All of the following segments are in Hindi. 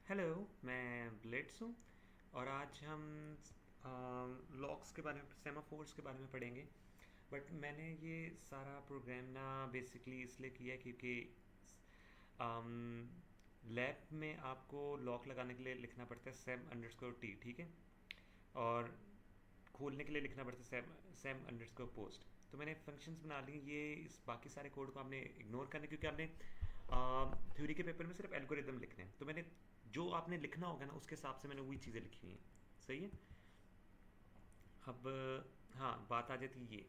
हेलो, मैं ब्लिट्स हूँ और आज हम लॉक्स के बारे में, सेमाफोर्स के बारे में पढ़ेंगे। बट मैंने ये सारा प्रोग्राम ना बेसिकली इसलिए किया है क्योंकि लैब में आपको लॉक लगाने के लिए लिखना पड़ता है सेम अंडरस्कोर टी, ठीक है। और खोलने के लिए लिखना पड़ता है सेम अंडरस्कोर पोस्ट। तो मैंने फंक्शंस बना ली ये इस बाकी सारे कोड को आपने इग्नोर करना है, क्योंकि आपने थ्योरी के पेपर में सिर्फ एल्गोरिदम लिखने हैं। तो मैंने जो आपने लिखना होगा ना उसके हिसाब से मैंने वही चीज़ें लिखी हुई हैं। सही है। अब हाँ, बात आ जाती है ये।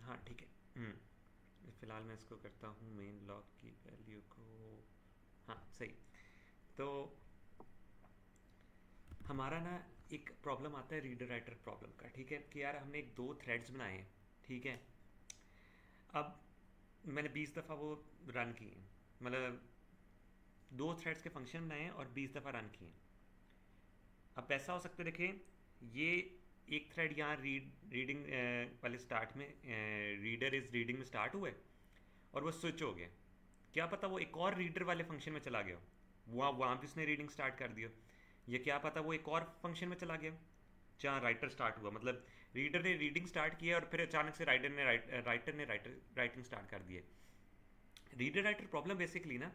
हाँ ठीक है। फ़िलहाल मैं इसको करता हूँ मेन लॉग की वैल्यू को। हाँ सही। तो हमारा ना एक प्रॉब्लम आता है रीडर राइटर प्रॉब्लम का, ठीक है, कि यार हमने एक दो थ्रेड्स बनाए हैं, ठीक है। अब मैंने 20 दफ़ा वो रन किए हैं, मतलब दो थ्रेड्स के फंक्शन बनाए हैं और 20 दफ़ा रन किए हैं। अब ऐसा हो सकता है, देखें ये एक थ्रेड यहाँ रीडिंग वाले स्टार्ट में, रीडर इज़ रीडिंग में स्टार्ट हुआ है और वो स्विच हो गया। क्या पता वो एक और रीडर वाले फंक्शन में चला गया, वहाँ भी उसने रीडिंग स्टार्ट कर दिया। या क्या पता वो एक और फंक्शन में चला गया जहाँ राइटर स्टार्ट हुआ, मतलब रीडर ने रीडिंग स्टार्ट किया और फिर अचानक से राइटर ने राइटिंग स्टार्ट कर दिया। रीडर राइटर प्रॉब्लम बेसिकली ना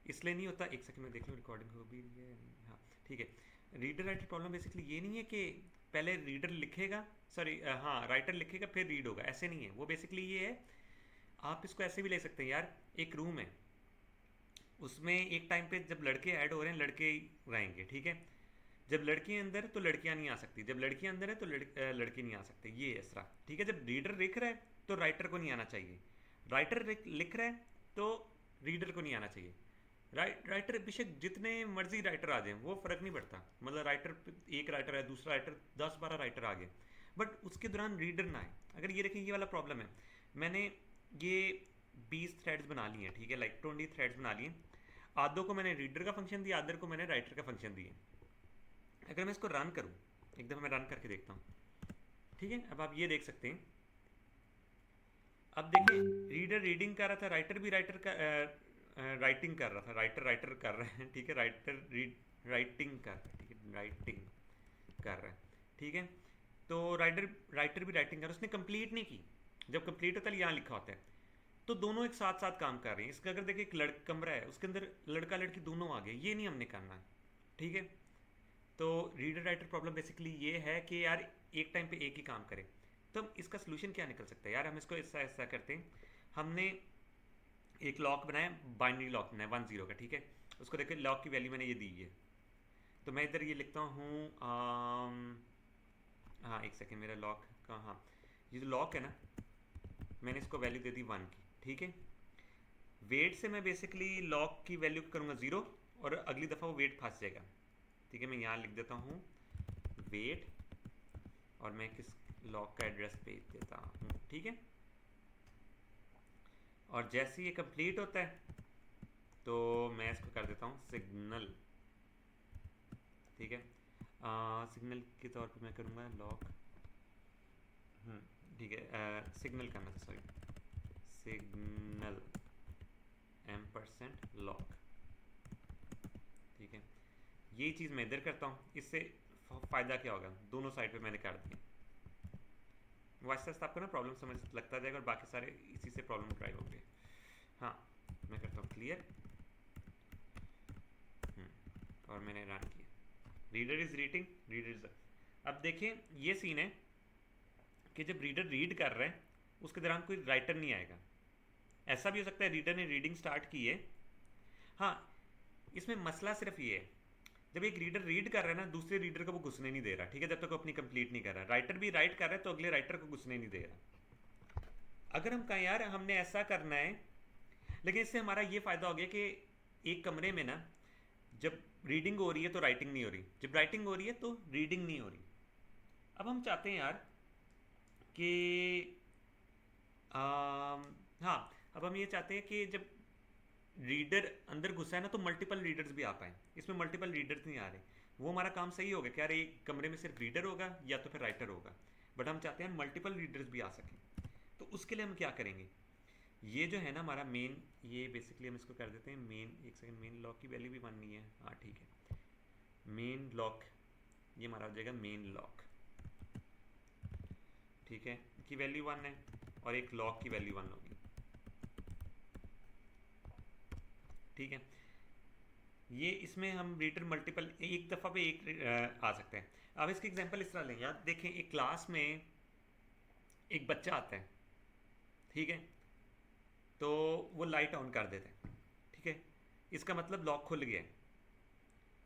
इसलिए नहीं होता, एक सेकंड में देख लो रिकॉर्डिंग हो भी रही है। हाँ ठीक है। रीडर राइटर प्रॉब्लम बेसिकली ये नहीं है कि पहले रीडर लिखेगा, सॉरी हाँ राइटर लिखेगा फिर रीड होगा, ऐसे नहीं है। वो बेसिकली ये है, आप इसको ऐसे भी ले सकते हैं यार। एक रूम है, उसमें एक टाइम पे जब लड़के ऐड हो रहे हैं लड़के ही रहेंगे, ठीक है। जब लड़कियां अंदर है तो लड़कियां नहीं आ सकती, जब लड़कियां अंदर है तो लड़के नहीं आ सकते, ये है इसरा, ठीक है। जब रीडर लिख रहा है तो राइटर को नहीं आना चाहिए, राइटर लिख रहा है तो रीडर को नहीं आना चाहिए। राइटर बेशक जितने मर्जी राइटर आ जाए वो फर्क नहीं पड़ता, मतलब राइटर, एक राइटर है दूसरा राइटर 10-12 राइटर आ गए, बट उसके दौरान रीडर ना आए। अगर ये देखें, ये वाला प्रॉब्लम है। मैंने ये 20 थ्रेड्स बना लिए हैं, ठीक है, लाइक 20 थ्रेड्स बना लिए। आधों को मैंने रीडर का फंक्शन दिया, आधर को मैंने राइटर का फंक्शन दिया। अगर मैं इसको रन करूँ, एक दफ़ा मैं रन करके देखता हूँ, ठीक है। अब आप ये देख सकते हैं, अब देखिए रीडर रीडिंग कर रहा था, राइटर भी राइटर का राइटिंग कर रहा था, राइटर राइटर कर रहे हैं, ठीक है, राइटर रीड राइटिंग कर रहा है, ठीक है, राइटिंग कर रहा है, ठीक है। तो राइटर राइटर भी राइटिंग कर रहा है, उसने कंप्लीट नहीं की। जब कंप्लीट होता है यहाँ लिखा होता है, तो दोनों एक साथ साथ काम कर रहे हैं। इसका अगर देखिए एक कमरा है, उसके अंदर लड़का लड़की दोनों आ गए, ये नहीं हमने करना है, ठीक है। तो रीडर राइटर प्रॉब्लम बेसिकली ये है कि यार एक टाइम पे एक ही काम करे। तो इसका सोल्यूशन क्या निकल सकता है यार, हम इसको ऐसा ऐसा करते हैं। हमने एक लॉक बनाया, बाइनरी लॉक बनाया 10 का, ठीक है। उसको देखिए लॉक की वैल्यू मैंने ये दी है, तो मैं इधर ये लिखता हूँ हाँ एक सेकेंड, मेरा लॉक का, हाँ ये जो लॉक है ना, मैंने इसको वैल्यू दे दी 1 की, ठीक है। वेट से मैं बेसिकली लॉक की वैल्यू करूँगा 0 और अगली दफ़ा वो वेट फंस जाएगा, ठीक है। मैं यहाँ लिख देता हूँ वेट और मैं किस लॉक का एड्रेस भेज देता हूँ, ठीक है। और जैसे ये कंप्लीट होता है तो मैं इसको कर देता हूँ सिग्नल, ठीक है। सिग्नल के तौर पे मैं करूँगा लॉक, ठीक है, सिग्नल करना था, सॉरी, सिग्नल %लॉक, ठीक है। यही चीज़ मैं इधर करता हूँ, इससे फ़ायदा क्या होगा, दोनों साइड पे मैंने कर दिया। वाइस आपको ना प्रॉब्लम समझ लगता जाएगा और बाकी सारे इसी से प्रॉब्लम ड्राइव होंगे। हाँ मैं करता हूँ क्लियर, और मैंने रन किया, reader is reading, reader is. अब देखें ये सीन है कि जब रीडर रीड कर रहे हैं उसके दौरान कोई राइटर नहीं आएगा। ऐसा भी हो सकता है रीडर ने रीडिंग स्टार्ट की है। हाँ, इसमें मसला सिर्फ ये है, जब एक रीडर रीड कर रहा है ना, दूसरे रीडर को वो घुसने नहीं दे रहा, ठीक है, जब तक वो अपनी कंप्लीट नहीं कर रहा। राइटर भी राइट कर रहा है तो अगले राइटर को घुसने नहीं दे रहा। अगर हम कहें यार हमने ऐसा करना है, लेकिन इससे हमारा ये फ़ायदा हो गया कि एक कमरे में ना जब रीडिंग हो रही है तो राइटिंग नहीं हो रही, जब राइटिंग हो रही है तो रीडिंग नहीं हो रही। अब हम चाहते हैं यार कि हाँ, अब हम ये चाहते हैं कि जब रीडर अंदर घुसा है ना तो मल्टीपल रीडर्स भी आ पाए। इसमें मल्टीपल रीडर्स नहीं आ रहे, वो हमारा काम सही हो गया कि यार एक कमरे में सिर्फ रीडर होगा या तो फिर राइटर होगा, बट हम चाहते हैं मल्टीपल रीडर्स भी आ सकें। तो उसके लिए हम क्या करेंगे, ये जो है ना हमारा मेन, ये बेसिकली हम इसको कर देते हैं मेन, एक सेकंड, मेन लॉक की वैल्यू भी माननी है, हाँ ठीक है। मेन लॉक, ये हमारा हो जाएगा मेन लॉक, ठीक है, की वैल्यू 1 है और एक लॉक की वैल्यू 1 होगी, ठीक है। ये इसमें हम रीडर मल्टीपल एक दफ़ा पे एक आ सकते हैं। अब इसकी एग्जांपल इस तरह लें यार, देखें एक क्लास में एक बच्चा आता है, ठीक है, तो वो लाइट ऑन कर देते हैं, ठीक है, इसका मतलब लॉक खुल गया है।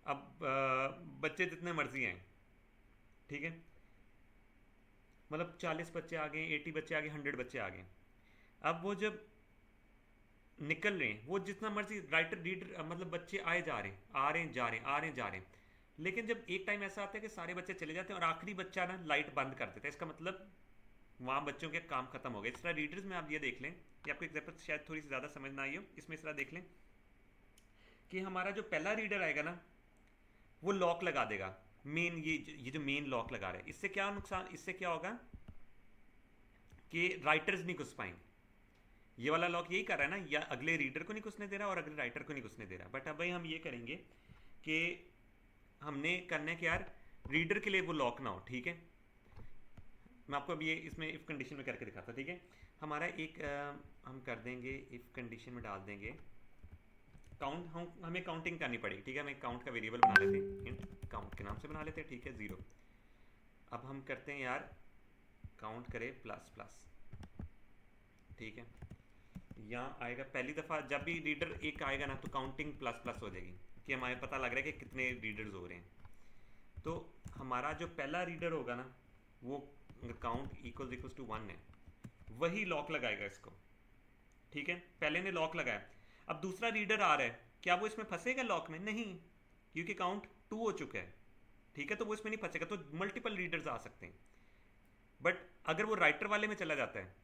अब बच्चे जितने मर्जी हैं, ठीक है, मतलब 40 बच्चे आ गए, 80 बच्चे आ गए, 100 बच्चे आ गए। अब वो जब निकल रहे हैं, वो जितना मर्जी राइटर रीडर मतलब बच्चे आए जा रहे हैं, आ रहे हैं जा रहे हैं, आ रहे हैं जा रहे हैं, लेकिन जब एक टाइम ऐसा आता है कि सारे बच्चे चले जाते हैं और आखिरी बच्चा ना लाइट बंद कर देता है, इसका मतलब वहाँ बच्चों के काम खत्म हो गए। इस तरह रीडर्स में आप ये देख लें कि आपको एग्जाम्पल शायद थोड़ी सी ज़्यादा समझ ना आई हो, इसमें इस तरह देख लें कि हमारा जो पहला रीडर आएगा ना वो लॉक लगा देगा, मेन ये जो मेन लॉक लगा रहा है, इससे क्या नुकसान, इससे क्या होगा कि राइटर्स नहीं घुस पाएंगे। ये वाला लॉक यही कर रहा है ना, या अगले रीडर को नहीं घुसने दे रहा और अगले राइटर को नहीं घुसने दे रहा। बट अब भाई हम ये करेंगे कि हमने करना है कि यार रीडर के लिए वो लॉक ना हो, ठीक है। मैं आपको अब ये इसमें इफ़ कंडीशन में करके दिखाता हूँ, ठीक है। हमारा एक हम कर देंगे इफ़ कंडीशन में डाल देंगे काउंट, हम हमें काउंटिंग करनी पड़ेगी, ठीक है। हमें काउंट का वेरिएबल बना लेते हैं, इंट काउंट के नाम से बना लेते हैं, ठीक है, 0। अब हम करते हैं यार काउंट करें प्लस प्लस, ठीक है। यहाँ आएगा पहली दफ़ा जब भी रीडर एक आएगा ना तो काउंटिंग प्लस प्लस हो जाएगी, कि हमें पता लग रहा है कि कितने रीडर्स हो रहे हैं। तो हमारा जो पहला रीडर होगा ना वो काउंट इक्वल्स टू 1 है, वही लॉक लगाएगा इसको, ठीक है। पहले ने लॉक लगाया, अब दूसरा रीडर आ रहा है, क्या वो इसमें फंसेगा लॉक में? नहीं, क्योंकि काउंट 2 हो चुका है, ठीक है, तो वो इसमें नहीं फंसेगा। तो मल्टीपल रीडर्स आ सकते हैं। बट अगर वो राइटर वाले में चला जाता है,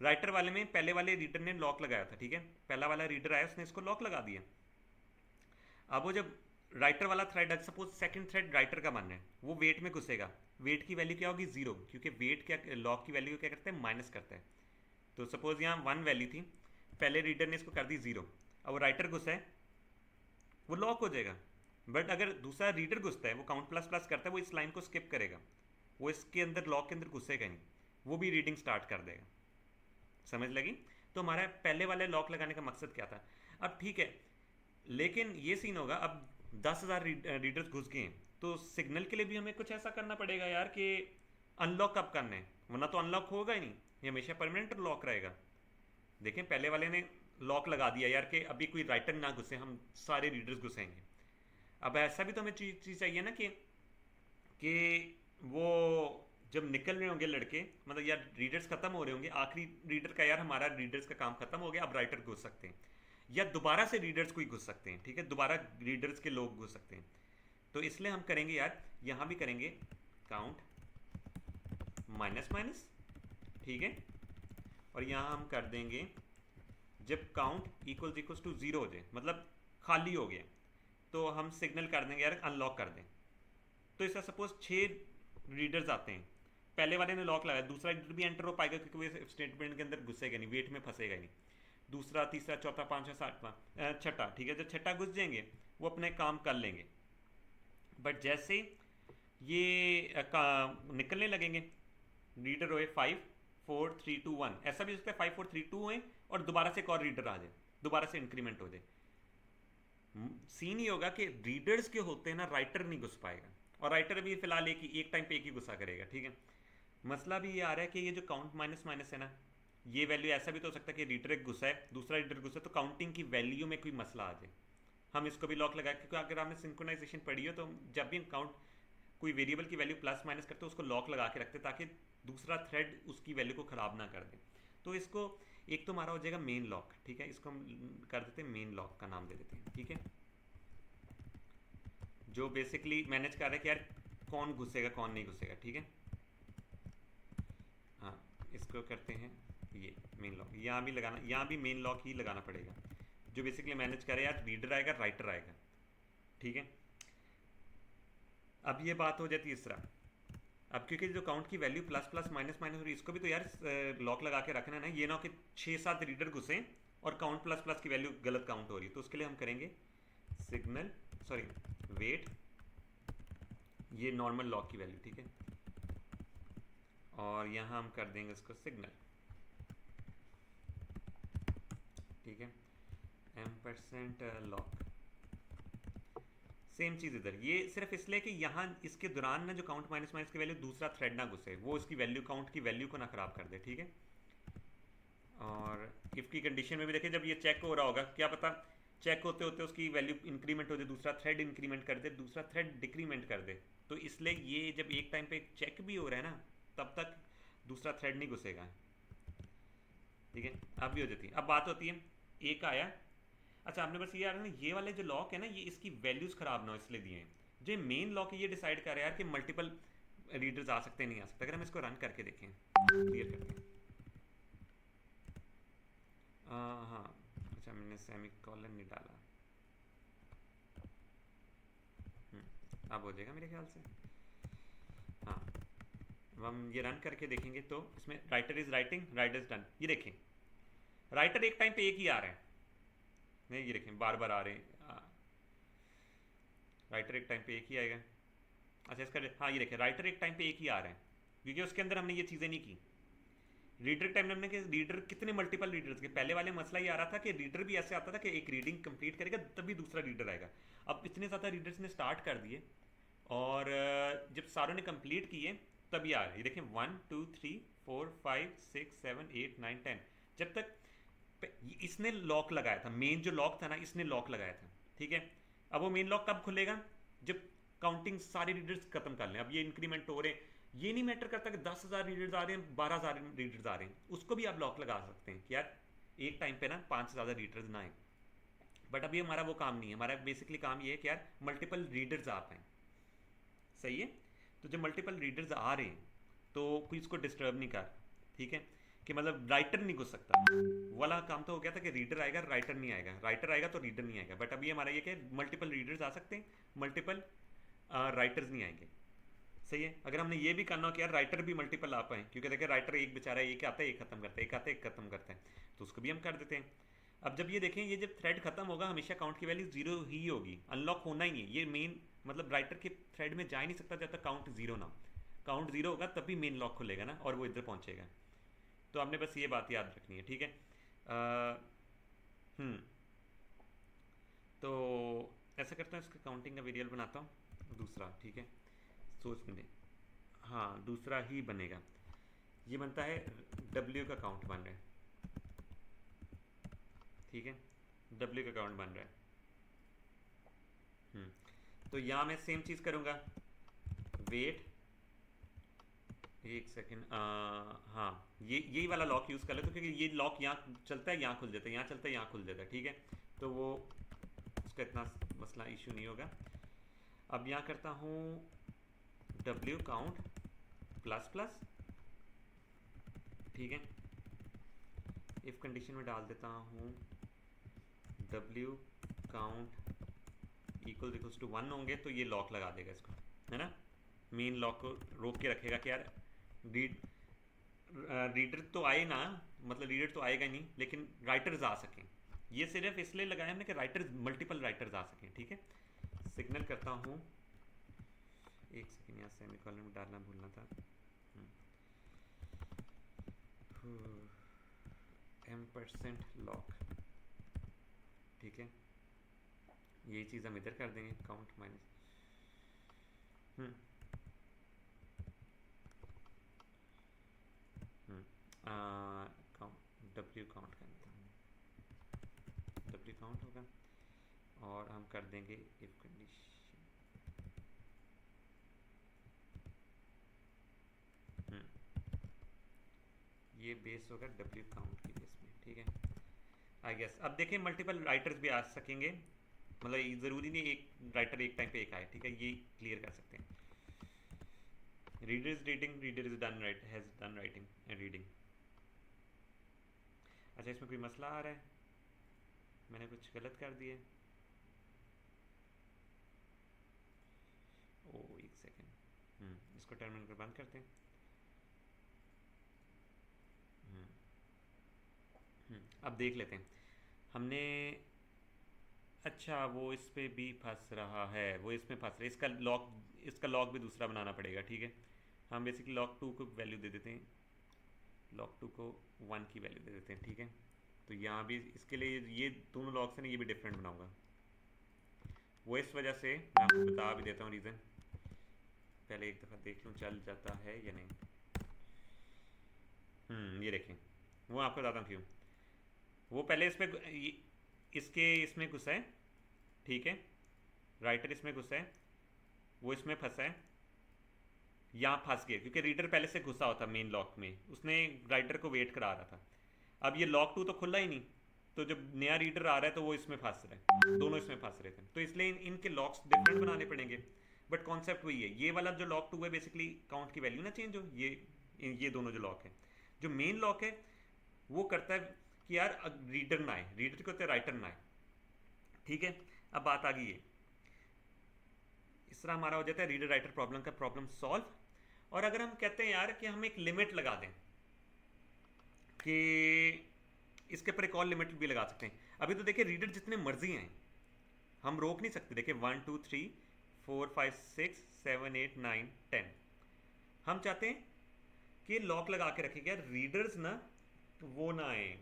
राइटर वाले में पहले वाले रीडर ने लॉक लगाया था, ठीक है, पहला वाला रीडर आया उसने इसको लॉक लगा दिया। अब वो जब राइटर वाला thread, suppose second thread writer का मानना है, वो वेट में घुसेगा, वेट की वैल्यू क्या होगी? 0, क्योंकि वेट क्या लॉक की वैल्यू क्या करता है? माइनस करता है। तो सपोज यहाँ 1 वैल्यू थी, पहले रीडर ने इसको कर दी 0, अब वो राइटर घुसा है वो लॉक हो जाएगा। बट अगर दूसरा रीडर घुसता है, वो काउंट प्लस प्लस करता है, वो इस लाइन को स्किप करेगा, वो इसके अंदर लॉक के अंदर घुसेगा नहीं, वो भी रीडिंग स्टार्ट कर देगा। समझ लगी? तो हमारा पहले वाले लॉक लगाने का मकसद क्या था? अब ठीक है, लेकिन ये सीन होगा, अब 10,000 रीडर्स घुस गए हैं, तो सिग्नल के लिए भी हमें कुछ ऐसा करना पड़ेगा यार कि अनलॉक कब करना है, वरना तो अनलॉक होगा ही नहीं, ये हमेशा परमानेंट लॉक रहेगा। देखें पहले वाले ने लॉक लगा दिया यार कि अभी कोई राइटर ना घुसे, हम सारे रीडर्स घुसेंगे। अब ऐसा भी तो हमें चीज़ चाहिए ना कि वो जब निकल रहे होंगे लड़के, मतलब यार रीडर्स खत्म हो रहे होंगे, आखिरी रीडर का यार हमारा रीडर्स का काम खत्म हो गया, अब राइटर घुस सकते हैं, या दोबारा से रीडर्स कोई घुस सकते हैं, ठीक है, दोबारा रीडर्स के लोग घुस सकते हैं। तो इसलिए हम करेंगे यार, यहाँ भी करेंगे काउंट माइनस माइनस, ठीक है, और यहाँ हम कर देंगे जब काउंट इक्वल्स टू 0 हो जाए, मतलब खाली हो गया, तो हम सिग्नल कर देंगे यार अनलॉक कर दें। तो इसका सपोज 6 रीडर्स आते हैं, पहले वाले ने लॉक लगाया, दूसरा रीडर भी एंटर हो पाएगा क्योंकि वो स्टेटमेंट के अंदर घुसेगा नहीं, वेट में फंसेगा नहीं, दूसरा तीसरा चौथा पाँचवा सातवां छठा, ठीक है, जब छठा घुस जाएंगे वो अपने काम कर लेंगे। बट जैसे ये निकलने लगेंगे, रीडर हुए 5 4 3 2 1, ऐसा भी हो सकता है 5 4 3 2 हुए और दोबारा से एक और रीडर आ जाए, दोबारा से इंक्रीमेंट हो जाए। सीन ही होगा कि रीडर्स के होते हैं ना, राइटर नहीं घुस पाएगा, और राइटर भी फिलहाल एक टाइम पे एक ही गुस्सा करेगा, ठीक है। मसला भी ये आ रहा है कि ये जो काउंट माइनस माइनस है ना, ये वैल्यू ऐसा भी तो हो सकता है कि रीडर एक गुस्सा है, दूसरा रीडर गुस्सा है, तो काउंटिंग की वैल्यू में कोई मसला आ जाए, हम इसको भी लॉक लगाए, क्योंकि अगर आपने सिंक्रोनाइजेशन पढ़ी हो तो जब भी काउंट कोई वेरिएबल की वैल्यू प्लस माइनस करते हो उसको लॉक लगा के रखते ताकि दूसरा थ्रेड उसकी वैल्यू को ख़राब ना कर दे। तो इसको एक तो हमारा हो जाएगा मेन लॉक, ठीक है, इसको हम कर देते हैं मेन लॉक का नाम दे देते हैं, ठीक है, जो बेसिकली मैनेज कर रहा है कि यार कौन घुसेगा कौन नहीं घुसेगा, ठीक है। हाँ, इसको करते हैं ये मेन लॉक, यहाँ भी लगाना, यहाँ भी मेन लॉक ही लगाना पड़ेगा, जो बेसिकली मैनेज करे यार रीडर आएगा राइटर आएगा, ठीक है। अब ये बात हो जाती है तीसरा, अब क्योंकि जो काउंट की value plus plus minus minus हो रही है, इसको भी तो यार लॉक लगा के रखना है ना, ये ना हो कि 6-7 रीडर घुसे और काउंट प्लस प्लस की वैल्यू गलत काउंट हो रही है। तो उसके लिए हम करेंगे सिग्नल, सॉरी, वेट, ये नॉर्मल लॉक की वैल्यू, ठीक है, और यहाँ हम कर देंगे इसको सिग्नल, ठीक है, M% लॉक। सेम चीज़ इधर, ये सिर्फ इसलिए कि यहाँ इसके दौरान ना जो काउंट माइनस माइनस की वैल्यू दूसरा थ्रेड ना घुसे, वो इसकी वैल्यू, काउंट की वैल्यू को ना ख़राब कर दे, ठीक है। और इफ़ की कंडीशन में भी देखिए, जब ये चेक हो रहा होगा, क्या पता चेक होते होते उसकी वैल्यू इंक्रीमेंट हो जाए, दूसरा थ्रेड इंक्रीमेंट कर दे, दूसरा थ्रेड डिक्रीमेंट कर दे। तो इसलिए ये जब एक टाइम पे चेक भी हो रहा है ना, तब तक दूसरा थ्रेड नहीं घुसेगा, ठीक है। अब भी हो जाती है। अब बात होती है एक आया, अच्छा आपने बस ये यार ना, ये वाले जो लॉक है ना, ये इसकी वैल्यूज खराब ना हो इसलिए दिए हैं। जो मेन लॉक है ये डिसाइड कर रहा है यार कि मल्टीपल रीडर्स आ सकते हैं नहीं आ सकते। अगर हम इसको रन करके देखें, क्लियर करते हैं, हाँ, अच्छा मैंने सेमी कॉलन नहीं डाला, अब हो जाएगा मेरे ख्याल से। हाँ, अब हम ये रन करके देखेंगे तो इसमें writer is writing, writer is done, ये देखें राइटर एक टाइम पे एक ही आ रहा है, नहीं ये देखें बार बार आ रहे हैं, राइटर एक टाइम पे एक ही आएगा। अच्छा इसका, हाँ ये देखें राइटर एक टाइम पे एक ही आ रहा है, क्योंकि उसके अंदर हमने ये चीज़ें नहीं की। रीडर टाइम हमने कि रीडर कितने मल्टीपल रीडर्स के, पहले वाले मसला ये आ रहा था कि रीडर भी ऐसे आता था कि एक रीडिंग कंप्लीट करेगा तभी दूसरा रीडर आएगा। अब इतने ज़्यादा रीडर्स ने स्टार्ट कर दिए, और जब सारों ने कंप्लीट किए तभी आ रहे, ये देखें 1 2 3 4 5 6 7 8 9 10, जब तक इसने लॉक लगाया था, मेन जो लॉक था ना इसने लॉक लगाया था, ठीक है। अब वो मेन लॉक कब खुलेगा, जब काउंटिंग सारे रीडर्स खत्म कर लें। अब ये इंक्रीमेंट हो रहे हैं, ये नहीं मैटर करता कि 10,000 रीडर्स आ रहे हैं, 12,000 रीडर्स आ रहे हैं, उसको भी आप लॉक लगा सकते हैं कि यार एक टाइम पे ना 5 से ज़्यादा रीडर्स ना आए। बट अभी हमारा वो काम नहीं है, हमारा बेसिकली काम ये है कि यार मल्टीपल रीडर्स आ पाए, सही है। तो जब मल्टीपल रीडर्स आ रहे हैं तो कोई इसको डिस्टर्ब नहीं कर, ठीक है, कि मतलब राइटर नहीं घुस सकता। वाला काम तो हो गया था कि रीडर आएगा राइटर नहीं आएगा, राइटर आएगा तो रीडर नहीं आएगा। बट अभी हमारा ये क्या, मल्टीपल रीडर्स आ सकते हैं, मल्टीपल राइटर्स नहीं आएंगे, सही है। अगर हमने ये भी करना हो कि यार राइटर भी मल्टीपल आ पाए, क्योंकि देखिए राइटर एक बेचारा एक आता है एक खत्म करता है, एक आता है एक खत्म करता है, तो उसको भी हम कर देते हैं। अब जब ये देखें, ये जब थ्रेड खत्म होगा हमेशा काउंट की वैल्यू जीरो ही होगी, अनलॉक होना ही नहीं है ये मेन, मतलब राइटर के थ्रेड में जा ही नहीं सकता जब तक काउंट जीरो ना हो। काउंट जीरो होगा तभी मेन लॉक खुलेगा ना, और वो इधर पहुंचेगा। तो आपने बस ये बात याद रखनी है, ठीक है। अ, हम्म तो ऐसा करता हूँ, इसका काउंटिंग का वेरिएबल बनाता हूँ दूसरा, ठीक है, सोच में, हाँ दूसरा ही बनेगा। ये बनता है डब्ल्यू का काउंट बन रहा है, ठीक है, डब्ल्यू का काउंट बन रहा है। तो यहाँ मैं सेम चीज़ करूँगा, वेट, एक सेकेंड, हाँ ये यही वाला लॉक यूज़ कर लेते, क्योंकि ये लॉक यहाँ चलता है यहाँ खुल जाता है, यहाँ चलता है यहाँ खुल जाता है, ठीक है। तो वो उसका इतना मसला इशू नहीं होगा। अब यहाँ करता हूँ डब्ल्यू काउंट प्लस प्लस, ठीक है, इफ़ कंडीशन में डाल देता हूँ डब्ल्यू काउंट इक्वल्स टू 1 होंगे तो ये लॉक लगा देगा इसको, है ना, मेन लॉक को रोक के रखेगा कि यार रीड रीडर तो आए ना, मतलब रीडर तो आएगा नहीं लेकिन राइटर्स आ सकें। ये सिर्फ इसलिए लगाया हमने कि राइटर्स, मल्टीपल राइटर्स आ सकें, ठीक है। सिग्नल करता हूँ, एक सेकेंड यहाँ सेमीकोलन में डालना भूलना था, M% लॉक, ठीक है, यही चीज़ हम इधर कर देंगे, count minus, count W count करता हूँ, डब्ल्यू काउंट होगा, और हम कर देंगे इफ कंडीशन, ये बेस होगा डब्ल्यू काउंट की बेस में, ठीक है, आई गेस। अब देखें मल्टीपल राइटर्स भी आ सकेंगे, मतलब ज़रूरी नहीं एक राइटर एक टाइम पे एक आए, ठीक है, ये क्लियर कर सकते हैं। Reader is reading, reader is done right, has done writing and reading. अच्छा इसमें कोई मसला आ रहा है, मैंने कुछ गलत कर दिया, ओ एक सेकेंड, इसको टर्मिनल को बंद करते हैं। हम्म, अब देख लेते हैं हमने। अच्छा, वो इस पे भी फंस रहा है, वो इसमें फंस रहा है, इसका लॉक भी दूसरा बनाना पड़ेगा, ठीक है। हम बेसिकली लॉक टू को वैल्यू दे देते हैं, लॉक टू को 1 की वैल्यू दे देते हैं, ठीक है। तो यहाँ भी इसके लिए ये दोनों लॉक्स हैं, ये भी डिफरेंट बनाऊंगा। वो इस वजह से मैं आपको बता भी देता हूँ रीज़न, पहले एक दफ़ा देख लूँ चल जाता है या नहीं। ये देखें, वो आपको बताता हूँ क्यों। वो पहले इसके इसमें घुसा है, ठीक है। राइटर इसमें घुसा है, वो इसमें फंसा है, यहाँ फंस गया क्योंकि रीडर पहले से घुसा होता मेन लॉक में, उसने राइटर को वेट करा रहा था। अब ये लॉक टू तो खुला ही नहीं, तो जब नया रीडर आ रहा है तो वो इसमें फंस रहा है, दोनों इसमें फंस रहे थे, तो इसलिए इनके लॉक्स डिफरेंट बनाने पड़ेंगे। बट कॉन्सेप्ट वही है, ये वाला जो लॉक टू है बेसिकली काउंट की वैल्यू ना चेंज हो, ये दोनों जो लॉक है, जो मेन लॉक है वो करता है कि यार रीडर ना आए, रीडर को होता है राइटर ना आए, ठीक है। अब बात आ गई है, इस तरह हमारा हो जाता है रीडर राइटर प्रॉब्लम का प्रॉब्लम सॉल्व। और अगर हम कहते हैं यार कि हम एक लिमिट लगा दें कि इसके ऊपर एक और लिमिट भी लगा सकते हैं। अभी तो देखिए रीडर जितने मर्जी हैं हम रोक नहीं सकते, देखिए 1 2 3 4 5 6 7 8 9 10। हम चाहते हैं कि लॉक लगा के रखें, यार रीडर्स ना वो ना आए,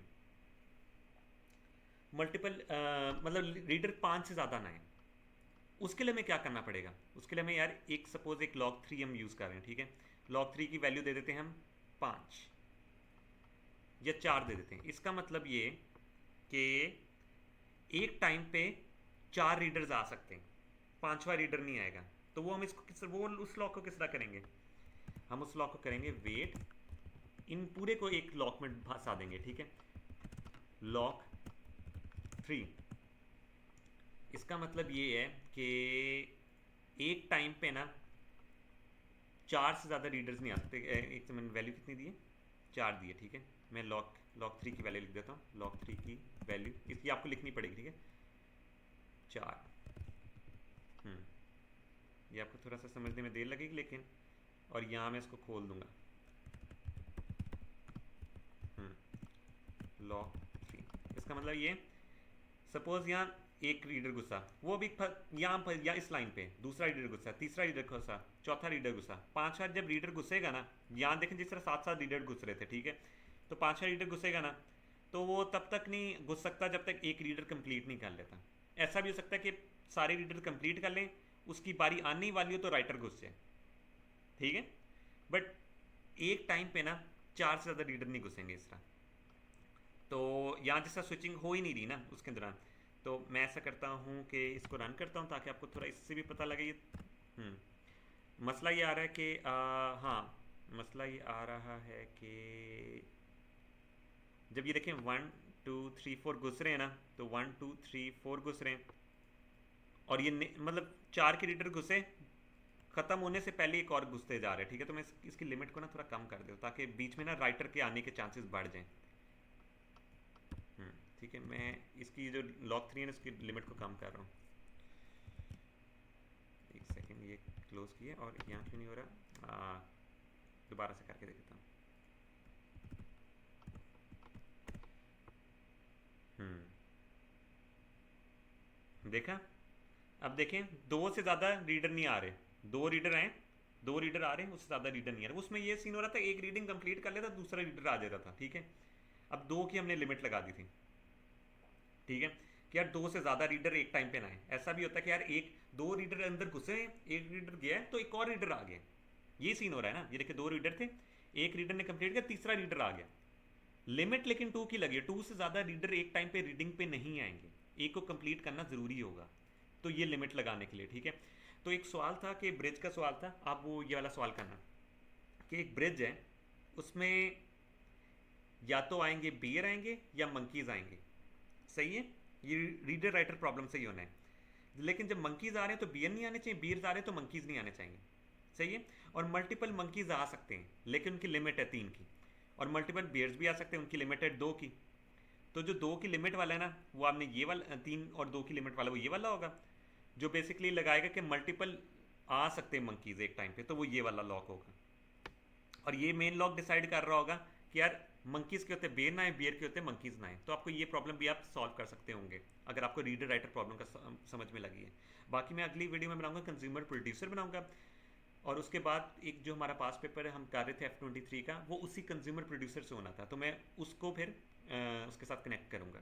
मल्टीपल मतलब रीडर 5 से ज़्यादा ना आए। उसके लिए हमें क्या करना पड़ेगा, उसके लिए हमें यार एक सपोज एक लॉग 3 हम यूज़ कर रहे हैं, ठीक है। लॉग 3 की वैल्यू दे देते हैं हम 5 या 4 दे देते हैं। इसका मतलब ये कि एक टाइम पे 4 रीडर्स आ सकते हैं, पांचवा रीडर नहीं आएगा। तो वो हम वो उस लॉक को किस तरह करेंगे, हम उस लॉक को करेंगे वेट, इन पूरे को एक लॉक में फंसा देंगे, ठीक है। लॉक 3, इसका मतलब ये है कि एक टाइम पे ना 4 से ज़्यादा रीडर्स नहीं आ सकते। एक तो मैंने वैल्यू कितनी दी है, 4 दी है, ठीक है। मैं लॉक 3 की वैल्यू लिख देता हूँ, लॉक 3 की वैल्यू इसकी आपको लिखनी पड़ेगी, ठीक है, 4। ये आपको थोड़ा सा समझने में देर लगेगी लेकिन, और यहाँ मैं इसको खोल दूंगा, लॉक 3। इसका मतलब ये सपोज यहाँ एक रीडर घुसा, वो भी यहाँ पर या इस लाइन पे दूसरा रीडर घुसा, तीसरा रीडर घुसा, चौथा रीडर घुसा, पांचवा जब रीडर घुसेगा ना, यहाँ देखें जिस तरह 7 रीडर घुस रहे थे, ठीक है। तो पांचवा रीडर घुसेगा ना, तो वो तब तक नहीं घुस सकता जब तक एक रीडर कंप्लीट नहीं कर लेता। ऐसा भी हो सकता है कि सारे रीडर कंप्लीट कर लें, उसकी बारी आने वाली हो तो राइटर घुस जाए, ठीक है। बट एक टाइम पे ना 4 से ज़्यादा रीडर नहीं घुसेंगे इस तरह। तो यहाँ जैसा स्विचिंग हो ही नहीं रही ना उसके दौरान, तो मैं ऐसा करता हूँ कि इसको रन करता हूँ ताकि आपको थोड़ा इससे भी पता लगे। ये मसला ये आ रहा है कि हाँ, मसला ये आ रहा है कि जब ये देखें 1 2 3 4 घुस रहे हैं ना, तो 1 2 3 4 घुस रहे हैं, और ये मतलब 4 के रीडर घुसे, ख़त्म होने से पहले एक और घुसते जा रहे हैं, ठीक है। तो मैं इसकी लिमिट को ना थोड़ा कम कर दूँ ताकि बीच में ना राइटर के आने के चांसेस बढ़ जाएँ, ठीक है। मैं इसकी जो लॉक 3 है इसकी लिमिट को कम कर रहा हूँ। एक सेकेंड, ये क्लोज किया और यहाँ क्यों नहीं हो रहा, दोबारा से करके देखता हूँ। देखा, अब देखें 2 से ज़्यादा रीडर नहीं आ रहे, 2 रीडर आए, 2 रीडर आ रहे हैं, उससे ज़्यादा रीडर नहीं आ रहे। उसमें ये सीन हो रहा था एक रीडिंग कंप्लीट कर लेता दूसरा रीडर आ जाता था, ठीक है। अब 2 की हमने लिमिट लगा दी थी, ठीक है, कि यार 2 से ज़्यादा रीडर एक टाइम पे ना आए। ऐसा भी होता है कि यार 2 रीडर अंदर घुसे, एक रीडर गया है तो एक और रीडर आ गया, ये सीन हो रहा है ना। ये देखिए 2 रीडर थे, एक रीडर ने कंप्लीट किया, तीसरा रीडर आ गया। लिमिट लेकिन 2 की लगी है, 2 से ज़्यादा रीडर एक टाइम पे रीडिंग पे नहीं आएंगे, एक को कंप्लीट करना ज़रूरी होगा, तो ये लिमिट लगाने के लिए, ठीक है। तो एक सवाल था कि ब्रिज का सवाल था, आप वो ये वाला सवाल करना कि एक ब्रिज है, उसमें या तो आएंगे बियर आएंगे या मंकीज आएंगे, सही है। ये रीडर राइटर प्रॉब्लम से ही होना है। लेकिन जब मंकीज आ रहे हैं तो बियर नहीं आने चाहिए, बियर्स आ रहे हैं तो मंकीज नहीं आने चाहिए, सही है। और मल्टीपल मंकीज आ सकते हैं लेकिन उनकी लिमिट है 3 की, और मल्टीपल बियर्स भी आ सकते हैं, उनकी लिमिट है 2 की। तो जो 2 की लिमिट वाला है ना, वो आपने ये वाला 3 और 2 की लिमिट वाला वो ये वाला होगा, जो बेसिकली लगाएगा कि मल्टीपल आ सकते हैं मंकीज एक टाइम पे, तो वो ये वाला लॉक होगा। और ये मेन लॉक डिसाइड कर रहा होगा कि यार मंकीज के होते बेयर ना आए, बेयर के होते मंकीज ना आए। तो आपको ये प्रॉब्लम भी आप सॉल्व कर सकते होंगे अगर आपको रीडर राइटर प्रॉब्लम का समझ में लगी है। बाकी मैं अगली वीडियो में बनाऊंगा कंज्यूमर प्रोड्यूसर बनाऊंगा। और उसके बाद एक जो हमारा पास पेपर है हम कर रहे थे F23 का, वो उसी कंज्यूमर प्रोड्यूसर से होना था, तो मैं उसको फिर उसके साथ कनेक्ट करूंगा।